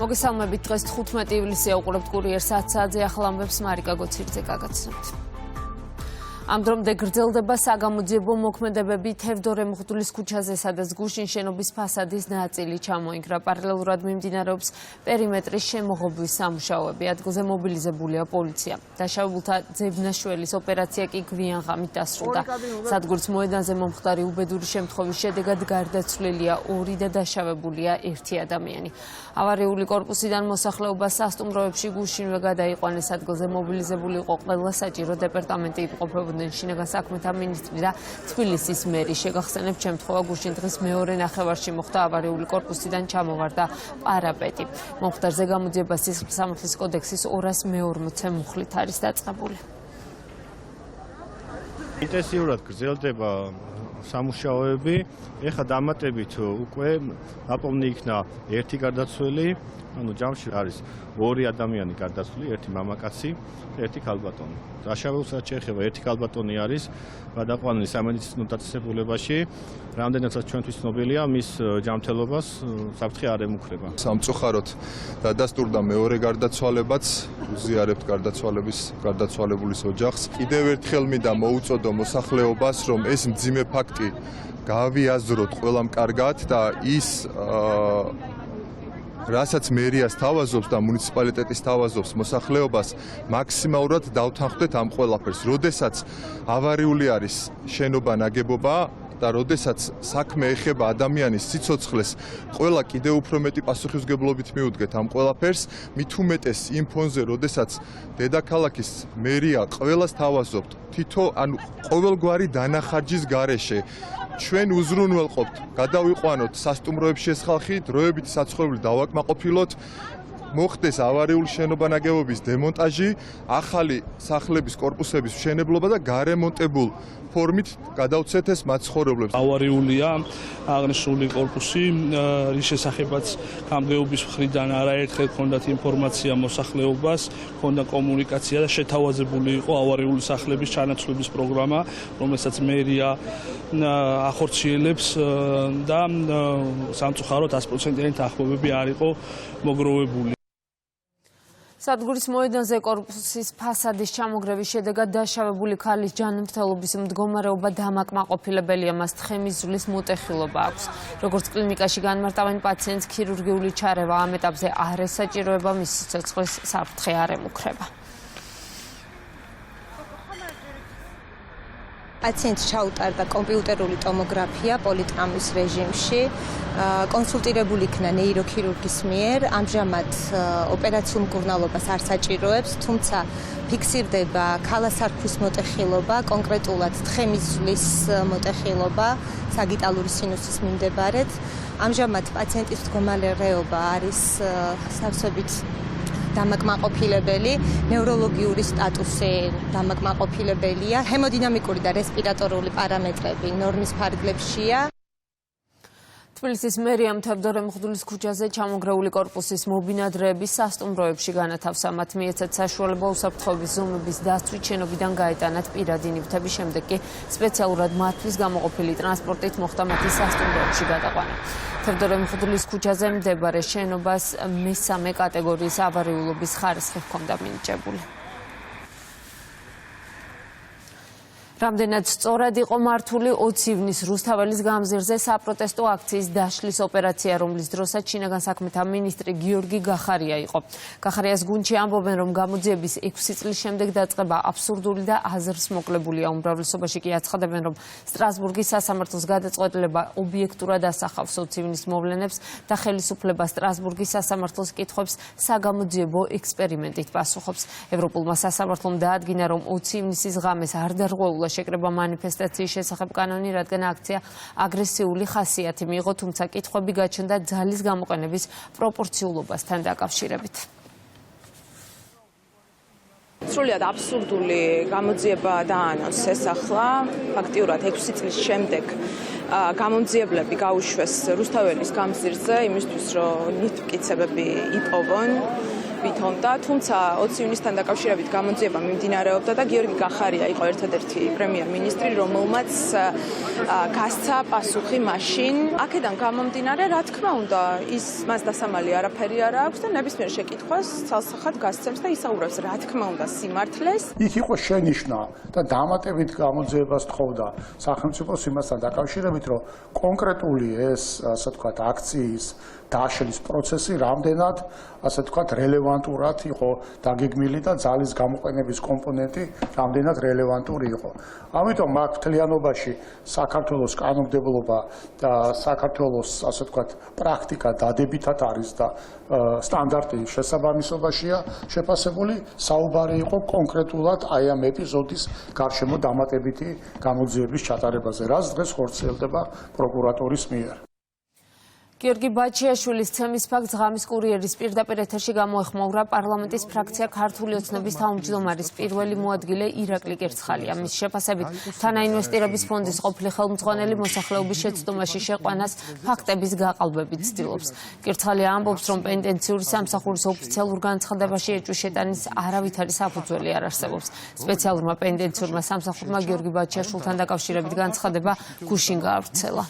მოგესალმებით, დღეს 15 ივლისია, უყურებთ კურიერს 10 საათზე, ახლა ამბებს მარიკა გოცირიძე გაგაცნობთ. ამ დრომდე გრძელდება საგამოძიებო მოქმედებები თევდორე მღვდლის ქუჩაზე, სადაც გუშინ შენობის ფასადის ნაწილი ჩამოინგრა. პარალელურად მიმდინარეობს პერიმეტრის შემოღობვის სამუშაოები. ადგილზე მობილიზებულია პოლიცია. დაშავებულთა ძებნაშველის ოპერაცია კი გვიან ღამით დასრულდა. სადგურის მოედანზე მომხდარი უბედური შემთხვევის შედეგად გარდაცვლილია 2 და დაშავებულია 1 ადამიანი. ავარიული კორპუსიდან მოსახლეობას სასტუმროებში გუშინვე გადაიყვანეს. ადგილზე მობილიზებული იყო ყველა საჭირო დეპარტამენტი იმყოფებოდა შინაგან საქმეთა მინისტრი და თბილისის მერი. შეგახსენებთ, შემთხვევა გუშინ დღის მეორე ნახევარში მოხდა. ავარიული კორპუსიდან ჩამოვარდა პარაპეტი. მომხდარზე გამოძიება სისხლისამართლის კოდექსის 240 მუხლით არის დაწყებული. ინტენსიურად გრძელდება სამუშაოები. ეხლა დამატებით უკვე ნაპოვნი იქნა 1 გარდაცვლილი, ანუ ჯამში არის 2 ადამიანი გარდაცვლილი, 1 მამაკაცი, 1 ქალბატონი. დაშავებულსაც შეეხება 1 ქალბატონი არის გადაყვანილი სამედიცინო დაწესებულებაში. რამდენადაც ჩვენთვის ცნობილია, მის ჯანმრთელობას საფრთხე არ ემუქრება. სამწუხაროდ დადასტურდა მეორე გარდაცვალებაც, უზიარებთ გარდაცვალებულის ოჯახს. კიდევ ერთხელ მინდა მოუწოდო მოსახლეობას, რომ ეს მძიმე ფაქტი გავიაზროთ ყველამ კარგად და ის რასაც მერიას თავაზობს და მუნიციპალიტეტის თავაზობს მოსახლეობას მაქსიმალურად დავთანხმდეთ ამ ყველაფერს. როდესაც ავარიული არის შენობა ნაგებობა და როდესაც საქმე ეხება ადამიანის სიცოცხლეს, ყველა კიდევ უფრო მეტი პასუხისმგებლობით მიუდგეთ ამ ყველაფერს, მით უმეტეს იმ ფონზე, როდესაც დედაქალაქის მერია ყველას თავაზობთ, თითო ანუ ყოველგვარი დანახარჯის გარეშე ჩვენ უზრუნველყოფთ, გადავიყვანოთ სასტუმროებში ეს ხალხი, დროებით საცხოვრებლად დავაკმაყოფილოთ, მოხდეს ავარიული შენობა ნაგებობის დემონტაჟი, ახალი სახლების კორპუსების მშენებლობა და გარემონტებულ ფორმით გადავცეთ ეს მაცხოვრებლებს. ავარიულია აღნიშნული კორპუსი, რის შესახებაც გამგეობის მხრიდან არაერთხელ ჰქონდათ ინფორმაცია მოსახლეობას, ჰქონდა კომუნიკაცია და შეთავაზებული იყო ავარიული სახლების ჩანაცვლების პროგრამა, რომელსაც მერია ახორციელებს და სამწუხაროდ 100%-იანი თანხმობები არ იყო მოგროვებული. სადგურის მოედანზე კორპუსის ფასადის ჩამოგრევის შედეგად დაშავებული ქალის ჯანმრთელობის მდგომარეობა დამაკმაყოფილებელია, მას თხემის ზვლის მოტეხილობა აქვს. როგორც კლინიკაში განმარტავენ პაციენტს, ქირურგიული ჩარევა ამ ეტაპზე არ ესაჭიროება, მის სიცოცხლის საფრთხე არ ემუქრება. პაციენტს ჩაუტარდა კომპიუტერული ტომოგრაფია პოლიტრავმის რეჟიმში. კონსულტირებული იქნა ნეიროქირურგის მიერ. ამჟამად ოპერაციულ მკურნალობას არ საჭიროებს, თუმცა ფიქსირდება ქალასარქვის მოტეხილობა, კონკრეტულად თხემის ზვლის მოტეხილობა საგიტალური სინუსის მიმდებარედ. ამჟამად პაციენტის მდგომარეობა არის სავსებით დამაკმაყოფილებელი, ნევროლოგიური სტატუსი დამაკმაყოფილებელია, ჰემოდინამიკური და რესპირატორული პარამეტრები ნორმის ფარგლებშია. თბილისის მერიამ თევდორე მღვდლის ქუჩაზე ჩამოგრეული კორპუსის მობინადრეების სასტუმროებში განათავსა. მათ მიეცათ საშუალება უსაფრთხოების ზომების დაცვით შენობიდან გაეტანათ პირადი ნივთების, შემდეგ კი სპეციალურად მათთვის გამოყოფილი ტრანსპორტით მოხდა მათი სასტუმროებში გადაყვანა. თევდორე მღვდლის ქუჩაზე მდებარე შენობას მესამე კატეგორიის ავარიულობის ხარისხი ჰქონდა მინიჭებული. რამდენად სწორად იყო მართული 20 ივნის რუსთაველის გამზირზე საპროტესტო აქციის დაშლის ოპერაცია, რომლის დროსაც შინაგან საქმეთა მინისტრი გიორგი გახარია იყო. გახარიას გუნდში ამბობენ, რომ გამოძიების 6 წლის შემდეგ დაწყება აბსურდული და აზრს მოკლებულია. უმრავლესობაში კი აცხადებენ, რომ სტრასბურგის სასამართლოს გადაწყვეტილება ობიექტურად ასახავს 20 ივნის მოვლენებს და ხელისუფლება სტრასბურგის სასამართლოს კითხვებს საგამოძიებო ექსპერიმენტით პასუხობს. ევროპულმა სასამართლომ დაადგინა, რომ 20 ივნისის ღამეს არ დარღვეულა შეკრება მანიფესტაციის შესახებ კანონი, რადგან აქცია აგრესიული ხასიათი მიიღო, თუმცა კითხვები გაჩნდა ძალის გამოყენების პროპორციულობასთან დაკავშირებით. სრულიად აბსურდული გამოძიება დაანონსეს ახლა, ფაქტიურად 6 წლის შემდეგ გამომძიებლები გაუშვეს რუსთაველის გამზირზე იმისთვის, რომ ნივთმტკიცებები იპოვონ. ვითომდა, თუმცა 20 ივნისთან დაკავშირებით გამოძიება მიმდინარეობდა და გიორგი გახარია იყო ერთადერთი პრემიერ-მინისტრი, რომელმაც გასცა პასუხი მაშინ. აქედან გამომდინარე, რა თქმა უნდა, მას დასამალი არაფერი არ აქვს და ნებისმიერ შეკითხვას ცალსახად გასცემს და ისაუბრებს, რა თქმა უნდა, სიმართლეს. იქ იყო შენიშვნა და დამატებით გამოძიებას თხოვდა სახელმწიფოს იმასთან დაკავშირებით, რომ კონკრეტული ეს, ასე ვთქვათ, აქციის დაშლის პროცესი რამდენად, ასე ვთქვათ, რელევანტურად იყო დაგეგმილი და ძალის გამოყენების კომპონენტი რამდენად რელევანტური იყო. ამიტომ აქ მთლიანობაში საქართველოს კანონმდებლობა და საქართველოს, ასე ვთქვათ, პრაქტიკა დადებითად არის და სტანდარტი შესაბამისობაშია შეფასებული. საუბარი იყო კონკრეტულად აი ამ ეპიზოდის გარშემო დამატებითი გამოძიების ჩატარებაზე, რაც დღეს ხორციელდება პროკურატურის მიერ. გიორგი ბაჩიაშვილის ცემის ფაქტს ღამის კურიერის პირდაპირ ეთერში გამოეხმაურა პარლამენტის ფრაქცია ქართული ოცნების თავმჯდომარის პირველი მოადგილე ირაკლი კერცხალია. მის შეფასებით თანაინვესტირების ფონდის ყოფილი ხელმძღვანელი მოსახლეობის შეცდომაში შეყვანას ფაქტების გაყალბებით ცდილობს. კერცხალია ამბობს, რომ პენტენციური სამსახურის ოფიციალურ განცხადებაში ეჭვის შეტანის არავითარი საფუძველი არ არსებობს. სპეციალურმა პენტენციურმა სამსახურმა გიორგი ბაჩიაშვილთან დაკავშირებით განცხადება გუშინ გაავრცელა.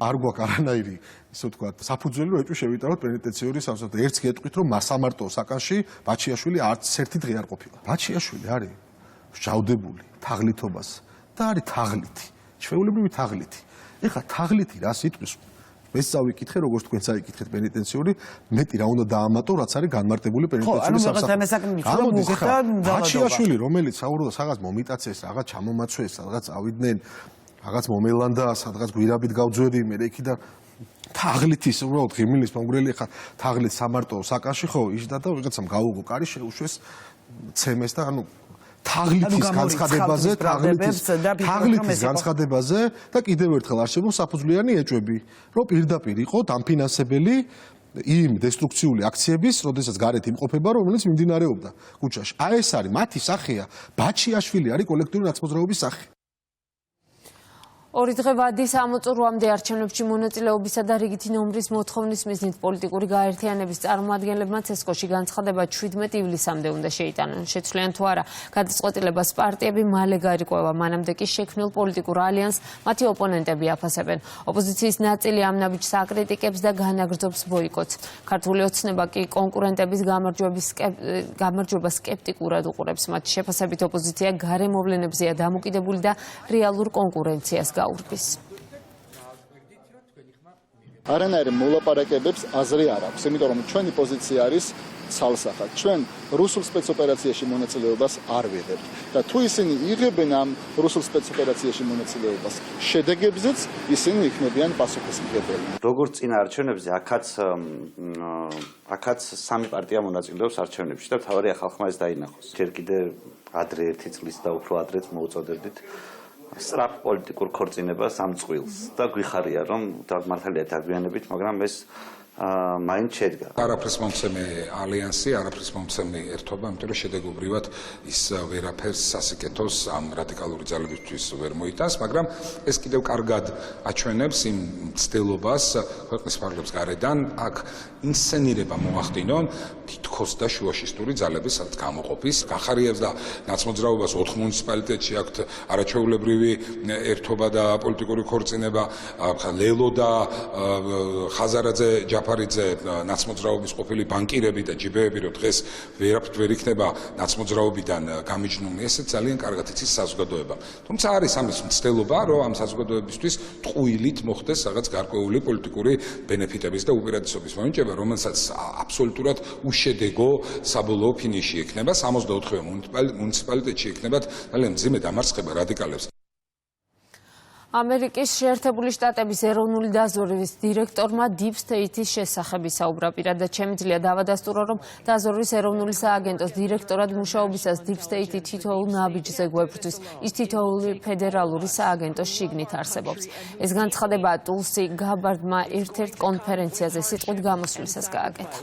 არ გვაქვს არანაირი, ისე ვთქვათ, საფუძველი, რომ ეჭვი შევიტანოთ პენიტენციური სამსახური. ერთს გეტყვით, რომ მასამარტო საკანში ბაჩიაშვილი არც ერთი დღე არ ყოფილა. ბაჩიაშვილი არის მსჯავრდებული თაღლითობას და არის თაღლითი, ჩვეულებრივი თაღლითი. ეხლა თაღლითი რას იტყვის? მეც წავიკითხე, როგორც თქვენ წაიკითხეთ პენიტენციური, მეტი რა უნდა დაამატო, რაც არის განმარტებული პენიტენციური სამსახური. გამოდის ეხლა ბაჩიაშვილი, რომელიც საუბრობდა რაღაც მომიტაცეს, რაღაც ჩამომაცვეს, რაღაც ავიდნენ რაღაც მომელანდა, სადღაც გვირაბით გავძვედი, მე იქი და თაღლითის უბრალოდ ღიმილის მომგვრელი ხა თაღლით სამარტო საკანში ხო იჯდა და ვიღაცამ გაუგო კარი შეუშვეს ცემეს და ანუ თაღლითის განცხადებაზე, თაღლითის განცხადებაზე და კიდევ ერთხელ არჩევენ საფუძვლიანი ეჭვები, რომ პირდაპირ იყო დამფინანსებელი იმ დესტრუქციული აქციების, როდესაც გარეთ იმყოფება, რომელიც მიმდინარეობდა ქუჩაში. აი ეს არის მათი სახეა, ბაჩიაშვილი არის კოლექტიური ნაცმოძრაობის სახე. ორი დღე ვადის ამოწურვამდე არჩევნებში მონაწილეობისა და რიგითი ნომრის მოთხოვნის მიზნით პოლიტიკური გაერთიანების წარმომადგენლებმა ცესკოში განცხადება 17 ივლისამდე უნდა შეიტანონ. შეცვლიან თუ არა გადაწყვეტილებას პარტიები მალე გაირკვევა, მანამდე კი შექმნილ პოლიტიკურ ალიანსს მათი ოპონენტები აფასებენ. ოპოზიციის ნაწილი ამ ნაბიჯს აკრიტიკებს და განაგრძობს ბოიკოტს. ქართული ოცნება კი კონკურენტების გამარჯვებას სკეპტიკურად უყურებს. მათი შეფასებით ოპოზიცია გარემოვლენებზეა დამოკიდებული და რეალურ კონკურენციას გაურბის. არანაირ მოლაპარაკებებს აზრი არ აქვს, იმიტომ რომ ჩვენი პოზიცია არის ცალსახად. ჩვენ რუსულ სპეცოპერაციაში მონაწილეობას არ ვიღებთ და თუ ისინი იღებენ ამ რუსულ სპეცოპერაციაში მონაწილეობას, შედეგებზეც ისინი იქნებიან პასუხისმგებელი. როგორც წინა არჩევნებზე, აქაც სამი პარტია მონაწილეობს არჩევნებში და მთავარია ხალხმა ეს დაინახოს. ჯერ კიდევ ადრე ერთი წლის და უფრო ადრეც მოუწოდებდით სწრაფ პოლიტიკურ ქორწინებას ამ წყვილს და გვიხარია, რომ მართალია დაგვიანებით, მაგრამ ეს მაინც შედგა. არაფერს მომცემი ალიანსი, არაფერს მომცემი ერთობა, იმიტომ რომ შედეგობრივად ის ვერაფერს სასიკეთოს ამ რადიკალური ძალებისთვის ვერ მოიტანს, მაგრამ ეს კიდევ კარგად აჩვენებს იმ ცდილობას ქვეყნის ფარგლებს გარედან აქ ინსცენირება მოახდინონ თითქოს და შუაშისტური ძალების გამოყოფის. გახარიებს და ნაცმოძრაობას 4 მუნიციპალიტეტში აქვთ არაჩვეულებრივი ერთობა და პოლიტიკური ქორწინება, ლელო და ხაზარაძე ჯაფარიძე ნაცმოძრაობის ყოფილი ბანკირები და ჯიბეები, რომ დღეს ვერაფრით ვერ იქნება ნაცმოძრაობიდან გამიჯნული, ეს ძალიან კარგად იცის საზოგადოება. თუმცა არის ამის მცდელობა, რომ ამ საზოგადოებისთვის ტყუილით მოხდეს რაღაც გარკვეული პოლიტიკური ბენეფიტების და უპირატესობის მომჭება, რომელსაც აბსოლუტურად უშედეგო საბოლოო ფინიში ექნება. 64 მუნიციპალიტეტში ექნებათ ძალიან მძიმე დამარცხება რადიკალებს. ამერიკის შეერთებული შტატების ეროვნული დაზვერვის დირექტორმა Deep State-ის შესახებ ისაუბრა. პირადად შემიძლია დავადასტურო, რომ დაზვერვის ეროვნული სააგენტოს დირექტორად მუშაობისას Deep State თითოეულ ნაბიჯზე გვებრძვის. ის თითოეული ფედერალური სააგენტოს შიგნით არსებობს. ეს განცხადება ტულსი გაბარდმა ერთ-ერთ კონფერენციაზე სიტყვით გამოსვლისას გააკეთა.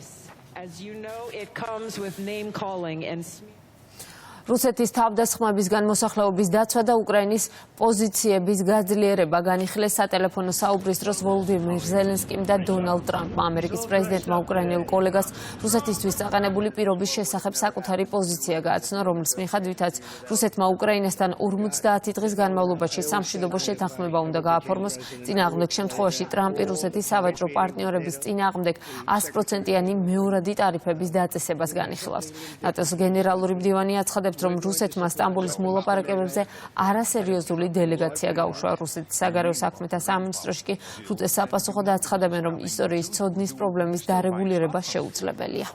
რუსეთის თავდასხმებისგან მოსახლეობის დაცვა და უკრაინის პოზიციების გაძლიერება განიხილეს სატელეფონო საუბრის დროს ვოლოდიმირ ზელენსკიმ და დონალდ ტრამპმა. ამერიკის პრეზიდენტმა უკრაინელ კოლეგას რუსეთისთვის წაყენებული პირობის შესახებ საკუთარი პოზიცია გააცნო, რომლის მიხედვითაც რუსეთმა უკრაინასთან 50 დღის განმავლობაში სამშვიდობო შეთანხმება უნდა გააფორმოს. წინააღმდეგ შემთხვევაში ტრამპი რუსეთის სავაჭრო პარტნიორების წინააღმდეგ 100%-იანი მეორადი ტარიფების დაწესებას განიხილავს. ნატოს გენერალური მდივანი აცხადებს, რომ რუსეთმა სტამბოლის მოლაპარაკებებზე არასერიოზული დელეგაცია გაუშვა. რუსეთის საგარეო საქმეთა სამინისტროში კი რუწეს საპასუხოდ აცხადებენ, რომ ისტორიის ცოდნის პრობლემის დარეგულირება შეუძლებელია.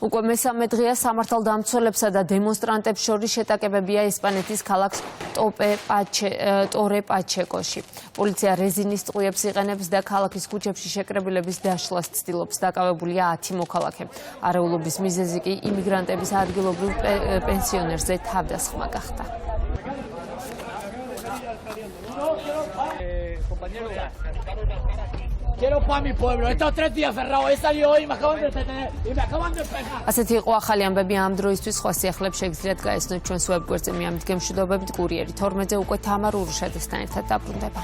უკვე მესამე დღეა სამართალდამცველებსა და დემონსტრანტებს შორის შეტაკებებია ესპანეთის ქალაქ ტორე პაჩეკოში. პოლიცია რეზინის წყვილებს იყენებს და ქალაქის ქუჩებში შეკრებილების დაშლას ცდილობს. დაკავებულია 10 მოქალაქე. არეულობის მიზეზი კი იმიგრანტების ადგილობრივ პენსიონერზე თავდასხმა გახდა. ასეთი იყო ახალი ამბები ამ დროისთვის. სხვა სიახლეებს შეგიძლიათ გაეცნოთ ჩვენს ვებგვერდზე. მე ამით გემშვიდობებით. კურიერი 12-ზე უკვე თამარ ურუშაძესთან ერთად დაბრუნდება.